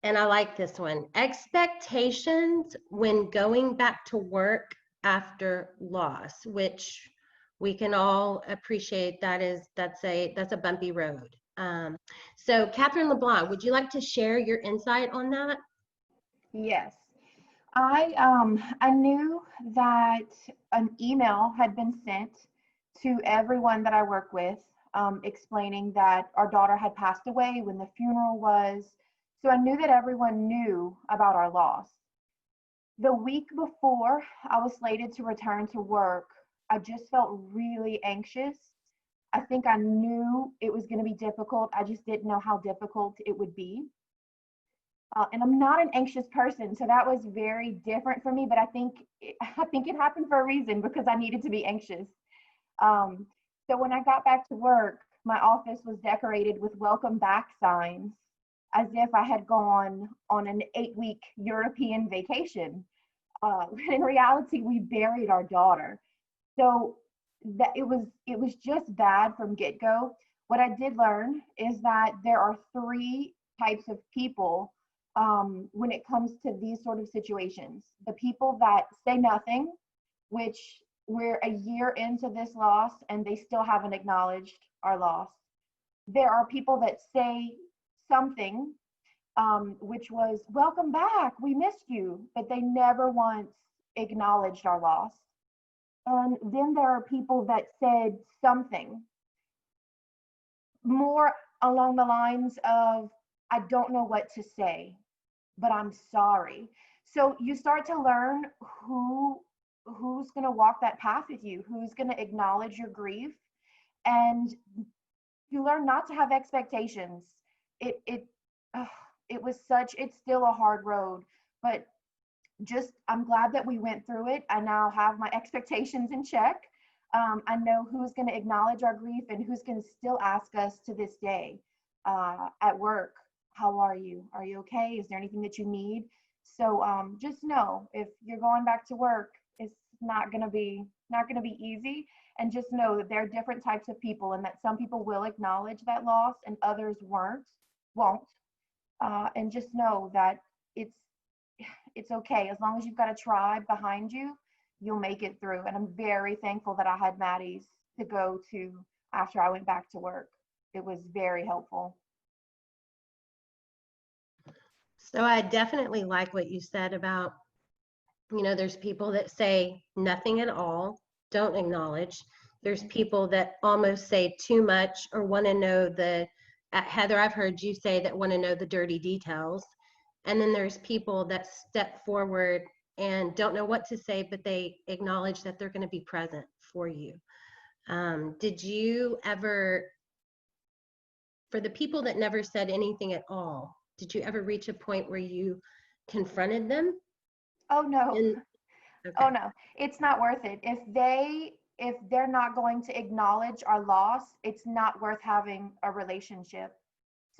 And I like this one. Expectations when going back to work after loss, which we can all appreciate that's a bumpy road. So Catherine LeBlanc, would you like to share your insight on that? Yes. I knew that an email had been sent to everyone that I work with, explaining that our daughter had passed away, when the funeral was. So I knew that everyone knew about our loss. The week before I was slated to return to work, I just felt really anxious. I think I knew it was going to be difficult. I just didn't know how difficult it would be. And I'm not an anxious person, so that was very different for me. But I think it happened for a reason, because I needed to be anxious. Um, so when I got back to work, my office was decorated with welcome back signs, as if I had gone on an 8-week European vacation. In reality, we buried our daughter. So that it was just bad from get go. What I did learn is that there are three types of people, when it comes to these sort of situations. The people that say nothing, which we're a year into this loss and they still haven't acknowledged our loss. There are people that say something, which was, welcome back, we missed you, but they never once acknowledged our loss. And then there are people that said something more along the lines of, I don't know what to say, but I'm sorry. So you start to learn who's going to walk that path with you, who's going to acknowledge your grief, and you learn not to have expectations. It ugh, it was such it's still a hard road, but just I'm glad that we went through it. I now have my expectations in check. I know who's going to acknowledge our grief and who's going to still ask us to this day, at work, how are you? Are you okay? Is there anything that you need? So just know, if you're going back to work, it's not going to be easy. And just know that there are different types of people, and that some people will acknowledge that loss and others won't. And just know that it's it's okay. As long as you've got a tribe behind you, you'll make it through. And I'm very thankful that I had Maddie's to go to after I went back to work. It was very helpful. So I definitely like what you said about, there's people that say nothing at all, don't acknowledge. There's people that almost say too much or want to know Heather, I've heard you say that want to know the dirty details. And then there's people that step forward and don't know what to say, but they acknowledge that they're going to be present for you. Did you ever, for the people that never said anything at all, did you ever reach a point where you confronted them? Oh no. And Oh okay. no. It's not worth it. If they're not going to acknowledge our loss, it's not worth having a relationship.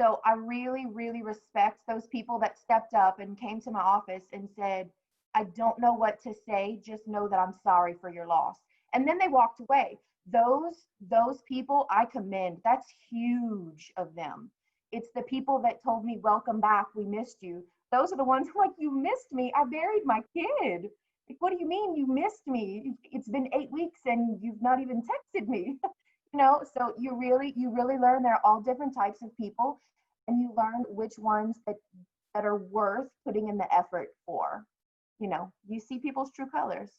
So I really, really respect those people that stepped up and came to my office and said, I don't know what to say, just know that I'm sorry for your loss. And then they walked away. Those people I commend. That's huge of them. It's the people that told me, welcome back, we missed you. Those are the ones who, like, you missed me. I buried my kid. Like, what do you mean you missed me? It's been 8 weeks and you've not even texted me. So you really learn there are all different types of people, and you learn which ones that are worth putting in the effort for. You see people's true colors.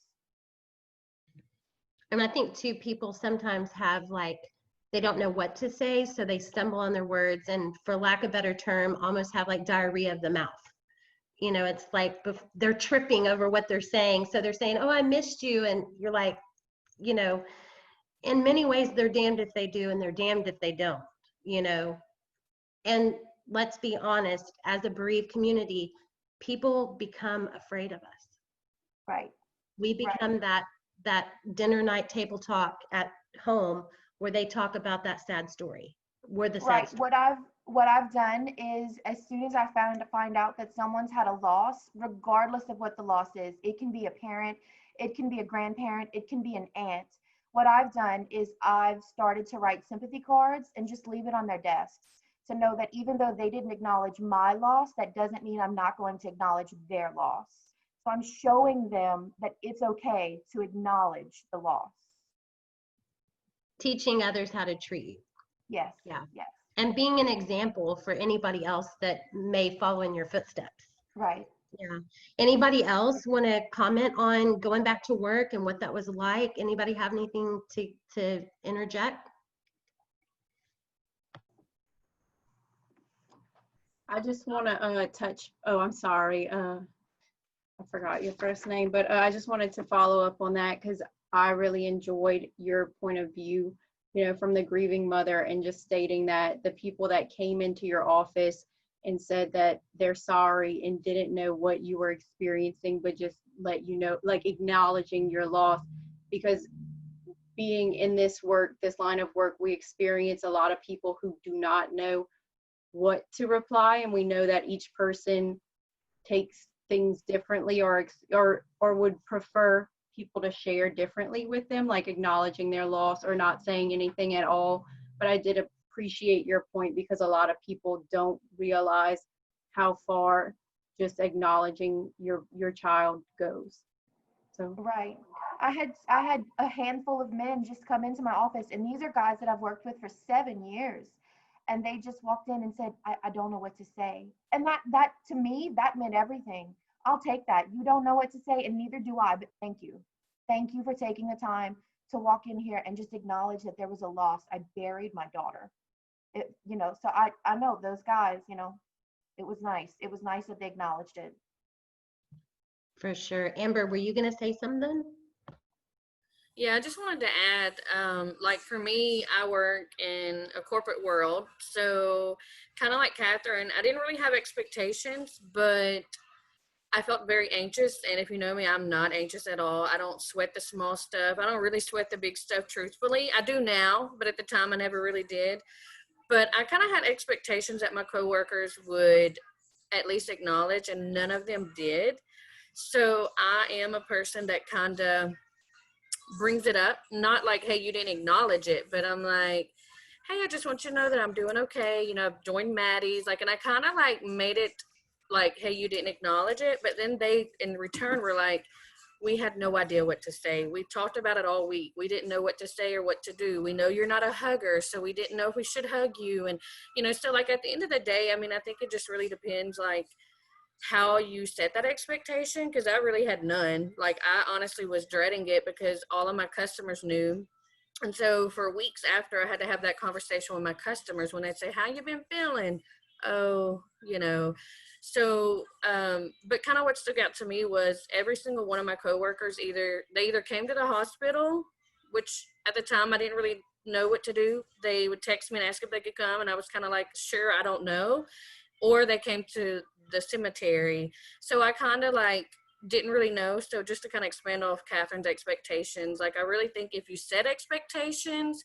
And I think too, people sometimes have like, they don't know what to say, so they stumble on their words, and for lack of a better term, almost have like diarrhea of the mouth. It's like they're tripping over what they're saying. So they're saying, oh, I missed you. And you're like, you know, in many ways, they're damned if they do and they're damned if they don't, you know. And let's be honest, as a bereaved community, people become afraid of us. Right. We Right. become that dinner night table talk at home where they talk about that sad story. We're the sad Right. story. What I've done is, as soon as I find out that someone's had a loss, regardless of what the loss is, it can be a parent, it can be a grandparent, it can be an aunt. What I've done is I've started to write sympathy cards and just leave it on their desks. to know that even though they didn't acknowledge my loss, that doesn't mean I'm not going to acknowledge their loss. So I'm showing them that it's okay to acknowledge the loss. Teaching others how to treat. Yes. Yeah. Yes. And being an example for anybody else that may follow in your footsteps. Right. Yeah. Anybody else want to comment on going back to work and what that was like? Anybody have anything to interject? I just want to touch, oh, I'm sorry. I forgot your first name, but I just wanted to follow up on that because I really enjoyed your point of view, from the grieving mother, and just stating that the people that came into your office and said that they're sorry and didn't know what you were experiencing, but just let you know, like acknowledging your loss. Because being in this line of work, we experience a lot of people who do not know what to reply, and we know that each person takes things differently, or would prefer people to share differently with them, like acknowledging their loss or not saying anything at all. But I did appreciate your point, because a lot of people don't realize how far just acknowledging your child goes. So Right. I had a handful of men just come into my office, and these are guys that I've worked with for 7 years. And they just walked in and said, I don't know what to say. And that to me, that meant everything. I'll take that. You don't know what to say, and neither do I, but thank you. Thank you for taking the time to walk in here and just acknowledge that there was a loss. I buried my daughter. So I know those guys, it was nice. It was nice that they acknowledged it. For sure. Amber, were you going to say something? Yeah, I just wanted to add, like for me, I work in a corporate world. So kind of like Catherine, I didn't really have expectations, but I felt very anxious. And if you know me, I'm not anxious at all. I don't sweat the small stuff. I don't really sweat the big stuff, truthfully. I do now, but at the time I never really did. But I kind of had expectations that my coworkers would at least acknowledge, and none of them did. So I am a person that kind of brings it up, not like, hey, you didn't acknowledge it, but I'm like, hey, I just want you to know that I'm doing okay. I've joined Maddie's, and I kind of like made it like, hey, you didn't acknowledge it. But then they in return were like, we had no idea what to say. We talked about it all week. We didn't know what to say or what to do. We know you're not a hugger, so we didn't know if we should hug you. And so like at the end of the day, I mean, I think it just really depends like how you set that expectation, because I really had none. Like I honestly was dreading it because all of my customers knew. And so for weeks after, I had to have that conversation with my customers when they'd say, how you been feeling? Oh, so but kind of what stuck out to me was every single one of my coworkers either came to the hospital, which at the time I didn't really know what to do. They would text me and ask if they could come, and I was kind of like, sure, I don't know. Or they came to the cemetery. So I kind of like didn't really know. So just to kind of expand off Catherine's expectations, like I really think if you set expectations,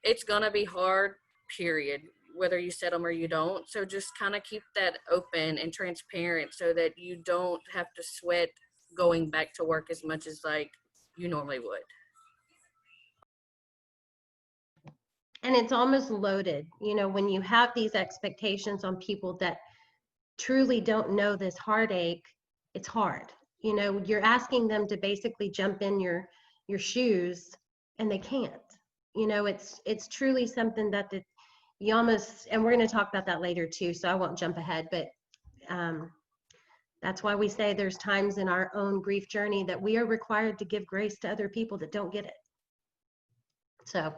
it's gonna be hard, period, whether you set them or you don't. So just kind of keep that open and transparent so that you don't have to sweat going back to work as much as like you normally would. And it's almost loaded, when you have these expectations on people that truly don't know this heartache, it's hard. You're asking them to basically jump in your shoes, and they can't. It's truly something that you almost, and we're going to talk about that later too, so I won't jump ahead, but that's why we say there's times in our own grief journey that we are required to give grace to other people that don't get it. So